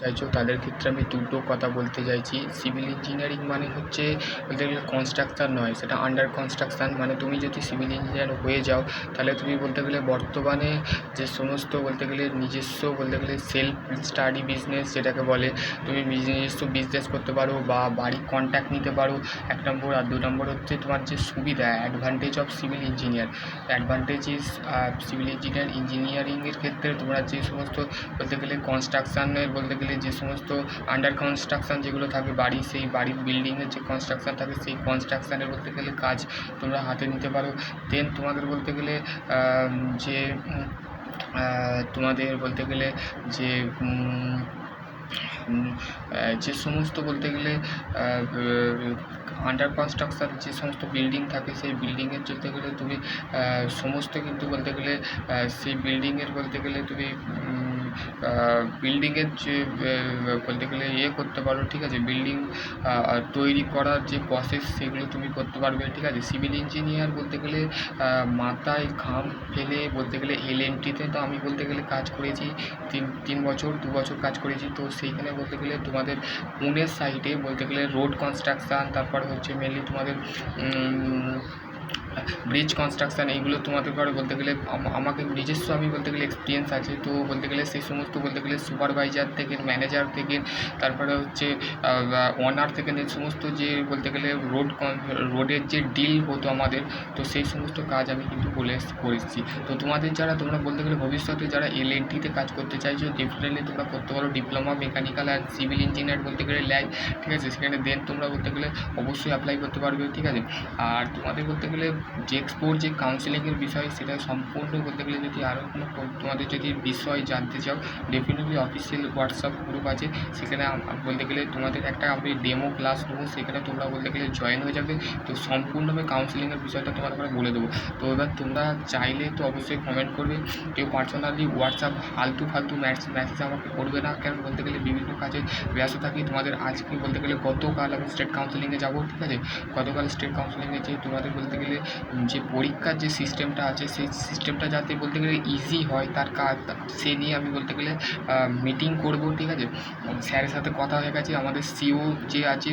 চাইছো তাদের ক্ষেত্রে আমি দুটো কথা বলতে চাইছি। সিভিল ইঞ্জিনিয়ারিং মানে হচ্ছে বলতে গেলে কনস্ট্রাকশান নয়, সেটা আন্ডার কনস্ট্রাকশান। মানে তুমি যদি সিভিল ইঞ্জিনিয়ার হয়ে যাও তাহলে তুমি বলতে গেলে বর্তমানে যে সমস্ত বলতে গেলে নিজস্ব বলতে গেলে সেলফ স্টাডি বিজনেস যেটাকে বলে, তুমি নিজস্ব বিজনেস করতে পারো বা বাড়ির কন্ট্যাক্ট নিতে পারো, 1 নম্বর। আর 2 নম্বর হচ্ছে তোমার যে সুবিধা, advantage of civil engineer. Advantage is civil ইঞ্জিনিয়ারিংয়ের ক্ষেত্রে তোমরা যে সমস্ত বলতে গেলে কনস্ট্রাকশানের বলতে গেলে যে সমস্ত আন্ডার কনস্ট্রাকশান যেগুলো থাকে বাড়ি, সেই বাড়ির বিল্ডিংয়ের যে কনস্ট্রাকশান থাকে সেই কনস্ট্রাকশানের বলতে গেলে কাজ তোমরা হাতে নিতে পারো। দেন তোমাদের বলতে গেলে যে তোমাদের বলতে গেলে যে যে সমস্ত বলতে গেলে আন্ডার কনস্ট্রাকশান যে সমস্ত বিল্ডিং থাকে সেই বিল্ডিংয়ের বলতে গেলে তুমি সমস্ত কিন্তু বলতে গেলে সেই বিল্ডিংয়ের বলতে গেলে তুমি বিল্ডিংয়ের যে বলতে গেলে করতে পারো, ঠিক আছে। বিল্ডিং তৈরি করার যে প্রসেস সেগুলো তুমি করতে পারবে, ঠিক আছে। সিভিল ইঞ্জিনিয়ার বলতে গেলে মাথায় ঘাম ফেলে বলতে গেলে এলএনটিতে তো আমি বলতে গেলে কাজ করেছি 2 বছর কাজ করেছি। তো সেইখানে বলতে গেলে তোমাদের পুনের সাইডে বলতে গেলে রোড কনস্ট্রাকশান, তারপর হচ্ছে মেনলি তোমাদের ব্রিজ কনস্ট্রাকশান, এইগুলো তোমাদের পরে বলতে গেলে আমাকে নিজস্ব আমি বলতে গেলে এক্সপিরিয়েন্স আছে। তো বলতে গেলে সেই সমস্ত বলতে গেলে সুপারভাইজার থেকে, ম্যানেজার থেকে, তারপরে হচ্ছে ওনার থেকে এই সমস্ত যে বলতে গেলে রোডের যে ডিল হতো আমাদের, তো সেই সমস্ত কাজ আমি কিন্তু করেছি। তো তোমাদের তোমরা বলতে গেলে ভবিষ্যতে যারা এলএনটিতে কাজ করতে চাইছো, ডেফিনেটলি তোমরা করতে পারো diploma mechanical and civil engineer বলতে গেলে ল্যাব, ঠিক আছে। সেখানে দেন তোমরা বলতে গেলে অবশ্যই অ্যাপ্লাই করতে পারবে, ঠিক আছে। আর তোমাদের বলতে গেলে যে এক্সপোর যে কাউন্সিলিংয়ের বিষয়, সেটা সম্পূর্ণ বলতে গেলে যদি আরও কোনো তোমাদের যদি বিষয় জানতে চাও, ডেফিনেটলি অফিসিয়াল হোয়াটসঅ্যাপ গ্রুপ আছে, সেখানে বলতে গেলে তোমাদের একটা আমি ডেমো ক্লাস দেবো, সেখানে তোমরা বলতে গেলে জয়েন হয়ে যাবে। তো সম্পূর্ণভাবে কাউন্সিলিংয়ের বিষয়টা তোমাদের আমরা বলে দেবো। তো এবার তোমরা চাইলে তো অবশ্যই কমেন্ট করবে, কেউ পার্সোনালি হোয়াটসঅ্যাপ ফালতু মেসেজ আমাকে করবে না, কারণ বলতে গেলে বিভিন্ন কাজে ব্যস্ত থাকি। তোমাদের আজকে বলতে গেলে গতকাল আমি স্টেট কাউন্সিলিংয়ে যাবো, ঠিক আছে। গতকাল স্টেট কাউন্সিলিংয়ে যে তোমাদের বলতে গেলে যে পরীক্ষার যে সিস্টেমটা আছে, সেই সিস্টেমটা যাতে বলতে গেলে ইজি হয় তার কাজ, সে নিয়ে আমি বলতে গেলে মিটিং করব, ঠিক আছে। স্যারের সাথে কথা হয়ে গেছে, আমাদের সিও যে আছে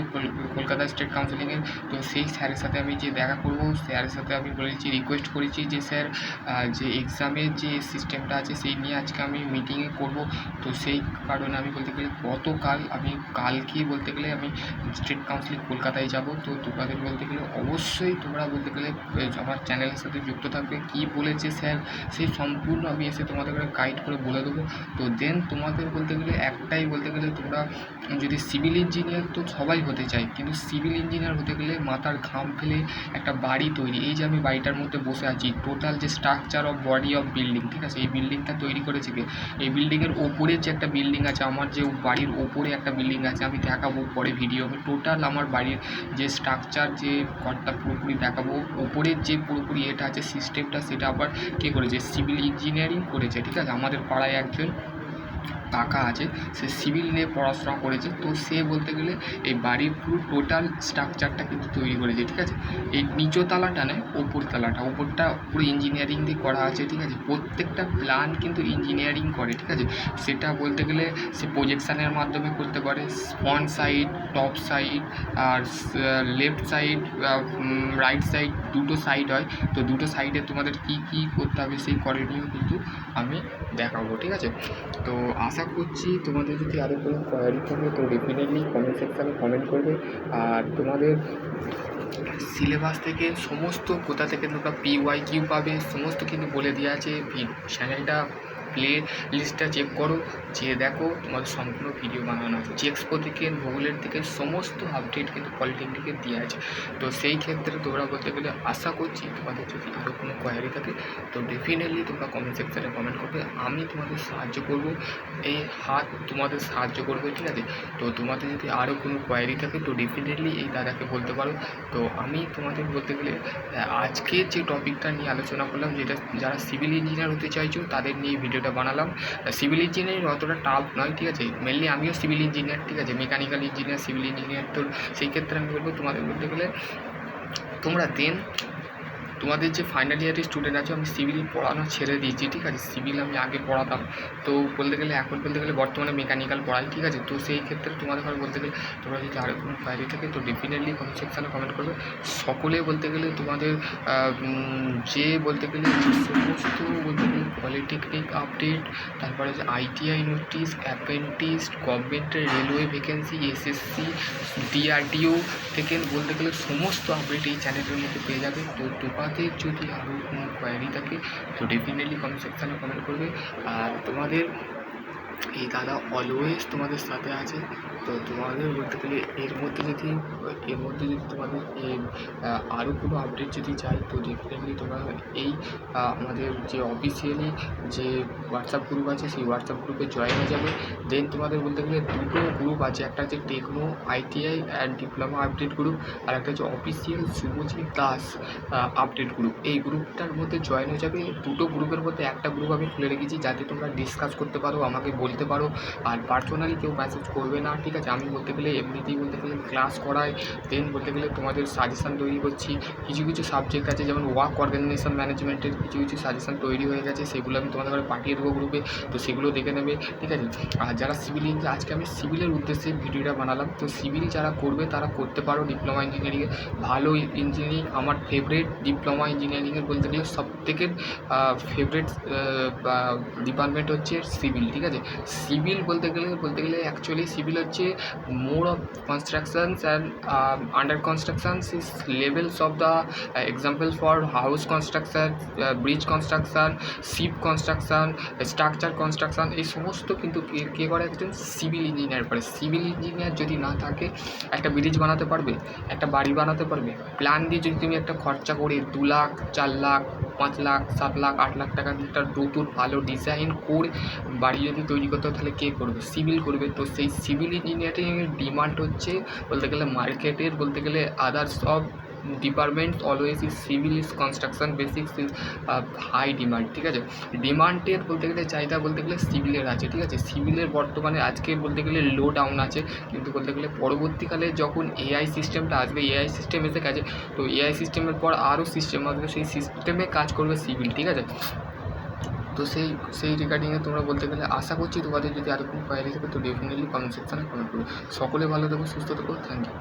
কলকাতা স্টেট কাউন্সিলিংয়ের, তো সেই স্যারের সাথে আমি যে দেখা করব, স্যারের সাথে আমি বলেছি, রিকোয়েস্ট করেছি যে স্যার যে এক্সামের যে সিস্টেমটা আছে সেই নিয়ে আজকে আমি মিটিংয়ে করব। তো সেই কারণে আমি বলতে গেলে কালকে বলতে গেলে আমি স্টেট কাউন্সিলিং কলকাতায় যাব। তো তোমাদের বলতে গেলে অবশ্যই তোমরা বলতে গেলে আমার চ্যানেলের সাথে যুক্ত থাকবে। কী বলেছে স্যার সেই সম্পূর্ণ আমি এসে তোমাদের গাইড করে বলে দেবো। তো দেন তোমাদের বলতে গেলে একটাই বলতে গেলে তোমরা যদি সিভিল ইঞ্জিনিয়ার তো সবাই হতে চায়, কিন্তু সিভিল ইঞ্জিনিয়ার হতে গেলে মাথার ঘাম ফেলে একটা বাড়ি তৈরি, এই যে আমি বাড়িটার মধ্যে বসে আছি, টোটাল যে structure of body of building, ঠিক আছে, এই বিল্ডিংটা তৈরি করেছে কে? এই বিল্ডিংয়ের ওপরে যে একটা বিল্ডিং আছে, আমার যে বাড়ির ওপরে একটা বিল্ডিং আছে, আমি দেখাবো পরে ভিডিও। আমি টোটাল আমার বাড়ির যে স্ট্রাকচার যে ঘরটা পুরোপুরি দেখাবো। ওপরের যে পুরোপুরি এটা আছে সিস্টেমটা, সেটা আবার কে করেছে? সিভিল ইঞ্জিনিয়ারিং করেছে, ঠিক আছে। আমাদের পাড়ায় একজন কাকা আছে, সে সিভিল নিয়ে পড়াশোনা করেছে। তো সে বলতে গেলে এই বাড়ির পুরো টোটাল স্ট্রাকচারটা কিন্তু তৈরি করেছে, ঠিক আছে। এই নিচতলাটা নয়, ওপরটা পুরো ইঞ্জিনিয়ারিং দিয়ে করা আছে, ঠিক আছে। প্রত্যেকটা প্ল্যান কিন্তু ইঞ্জিনিয়ারিং করে, ঠিক আছে। সেটা বলতে গেলে সে প্রজেকশানের মাধ্যমে করতে পারে। ফ্রন্ট সাইড, টপ সাইড, আর লেফট সাইড, রাইট সাইড, দুটো সাইড হয়। তো দুটো সাইডে তোমাদের কী করতে হবে সেই করণীয় কিন্তু আমি দেখাবো, ঠিক আছে। তো আশা করছি তোমাদের যদি আরও কোনো কোয়ারি থাকে তো ডেফিনেটলি কমেন্ট সেকশানে কমেন্ট করবে। আর তোমাদের সিলেবাস থেকে সমস্ত কোথা থেকে তোমরা PYQ পাবে সমস্ত কিন্তু বলে দেওয়া আছে। চ্যানেলটা প্লে লিস্টটা চেক করো, যে দেখো তোমাদের সম্পূর্ণ ভিডিও বানানো আছে। এক্সপো থেকে, ভূগোলের থেকে সমস্ত আপডেট কিন্তু পলিটেকনিকের দেওয়া আছে। তো সেই ক্ষেত্রে তোমরা বলতে গেলে আশা করছি তোমাদের যদি আরও কোনো কোয়ারি থাকে তো ডেফিনেটলি তোমরা কমেন্ট সেকশানে কমেন্ট করবে, আমি তোমাদের সাহায্য করব, এই হাত তোমাদের সাহায্য করবে, ঠিক আছে। তো তোমাদের যদি আরও কোনো কোয়ারি থাকে তো ডেফিনেটলি এই দাদাকে বলতে পারো। তো আমি তোমাদের বলতে গেলে আজকে যে টপিকটা নিয়ে আলোচনা করলাম, যেটা যারা সিভিল ইঞ্জিনিয়ার হতে চাইছো তাদের নিয়ে ভিডিওটা বানালাম। সিভিল ইঞ্জিনিয়ারিং অতটা টাফ নয়, ঠিক আছে। মেনলি আমিও সিভিল ইঞ্জিনিয়ার, ঠিক আছে, মেকানিক্যাল ইঞ্জিনিয়ার, সিভিল ইঞ্জিনিয়ার। তো সেই ক্ষেত্রে আমি বলবো তোমাদের বলতে গেলে তোমরা তোমাদের যে ফাইনাল ইয়ারের স্টুডেন্ট আছে, আমি সিভিল পড়ানো ছেড়ে দিয়েছি, ঠিক আছে। সিভিল আমি আগে পড়াতাম, তো বলতে গেলে এখন বলতে গেলে বর্তমানে মেকানিক্যাল পড়াই, ঠিক আছে। তো সেই ক্ষেত্রে তোমাদের ঘরে বলতে গেলে তোমরা যদি আরও কোনো কোয়ারি থাকে তো ডেফিনেটলি কমেন্ট সেকশানে কমেন্ট করবে। সকলে বলতে গেলে তোমাদের যে বলতে গেলে যে সমস্ত বলতে গেলে পলিটেকনিক আপডেট, তারপরে যে আইটিআই নোটিশ, অ্যাপ্রেন্টিস, গভর্নমেন্টের রেলওয়ে ভ্যাকেন্সি, এসএসসি, ডিআরডিও থেকে বলতে গেলে সমস্ত আপডেট এই চ্যানেলের মধ্যে পেয়ে যাবে। তো তোমাদের যদি আরও কোনো কোয়ারি থাকে তো ডেফিনেটলি কমেন্ট সেকশানে কমেন্ট করবে। আর তোমাদের এই দাদা অলওয়েজ তোমাদের সাথে আছে। তো তোমাদের বলতে গেলে এর মধ্যে যদি তোমাদের আরও কোনো আপডেট যদি চাই তো ডেফিনেটলি তোমরা এই আমাদের যে অফিসিয়ালি যে হোয়াটসঅ্যাপ গ্রুপ আছে সেই হোয়াটসঅ্যাপ গ্রুপে জয়েন হয়ে যাবে। দেন তোমাদের বলতে গেলে দুটো গ্রুপ আছে, একটা হচ্ছে techno ITI and diploma update group, আর একটা হচ্ছে official Subhajit Das update group. এই গ্রুপটার মধ্যে জয়েন হয়ে যাবে। দুটো গ্রুপের মধ্যে একটা গ্রুপ আমি খুলে রেখেছি যাতে তোমরা ডিসকাস করতে পারো, আমাকে বলতে পারো। আর পার্সোনালি কেউ মেসেজ করবে না, ঠিক আছে। আমি বলতে গেলে এমনিতেই বলতে গেলে ক্লাস করাই, দেন বলতে গেলে তোমাদের সাজেশান তৈরি করছি। কিছু কিছু সাবজেক্ট আছে যেমন ওয়ার্ক অর্গানাইজেশন ম্যানেজমেন্টের কিছু কিছু সাজেশান তৈরি হয়ে গেছে, সেগুলো আমি তোমাদের ঘরে পাঠিয়ে দেবো গ্রুপে, তো সেগুলো দেখে নেবে, ঠিক আছে। আর যারা সিভিল ইঞ্জিনিয়ার, আজকে আমি সিভিলের উদ্দেশ্যে ভিডিওটা বানালাম। তো সিভিল যারা করবে তারা করতে পারো ডিপ্লোমা ইঞ্জিনিয়ারিংয়ে, ভালো ইঞ্জিনিয়ারিং। আমার ফেভারিট ডিপ্লোমা ইঞ্জিনিয়ারিংয়ের বলতে গেলে সবথেকে ফেভারিট ডিপার্টমেন্ট হচ্ছে সিভিল, ঠিক আছে। সিভিল বলতে গেলে অ্যাকচুয়ালি সিভিল হচ্ছে more of constructions and under constructions is levels of the example for house construction, bridge construction, ship construction, structure construction, এই সমস্ত কিন্তু কে করে? একজন সিভিল ইঞ্জিনিয়ার করে। সিভিল ইঞ্জিনিয়ার যদি না থাকে একটা ব্রিজ বানাতে পারবে, একটা বাড়ি বানাতে পারবে? প্ল্যান দিয়ে যদি তুমি একটা খরচা করে 2 লাখ, 4 লাখ, 5 লাখ, 7 লাখ, 8 লাখ টাকা দিয়ে একটা নতুন ভালো ডিজাইন করে বাড়ি যদি তৈরি করতে হয় তাহলে কে করবে? সিভিল করবে। তো সেই সিভিল ইঞ্জিনিয়ারিংয়ের ডিমান্ড হচ্ছে বলতে গেলে মার্কেটের বলতে গেলে others of department always is civil is construction basics is high demand, ঠিক আছে। ডিমান্ডের বলতে গেলে চাহিদা বলতে গেলে সিভিলের আছে, ঠিক আছে। সিভিলের বর্তমানে আজকে বলতে গেলে লো ডাউন আছে, কিন্তু বলতে গেলে পরবর্তীকালে যখন এআই সিস্টেমটা আসবে, এআই সিস্টেম এসে গেছে, তো এআই সিস্টেমের পর আরও সিস্টেম আসবে, সেই সিস্টেমে কাজ করবে সিভিল, ঠিক আছে। তো সেই রিগার্ডিংয়ে তোমরা বলতে গেলে আশা করছি তোমাদের যদি আরও কোনো কোয়ারি থাকে তো ডেফিনেটলি কমেন্ট সেকশানে কমেন্ট করবে। সকলে ভালো থেকো, সুস্থ থেকো, থ্যাংক ইউ।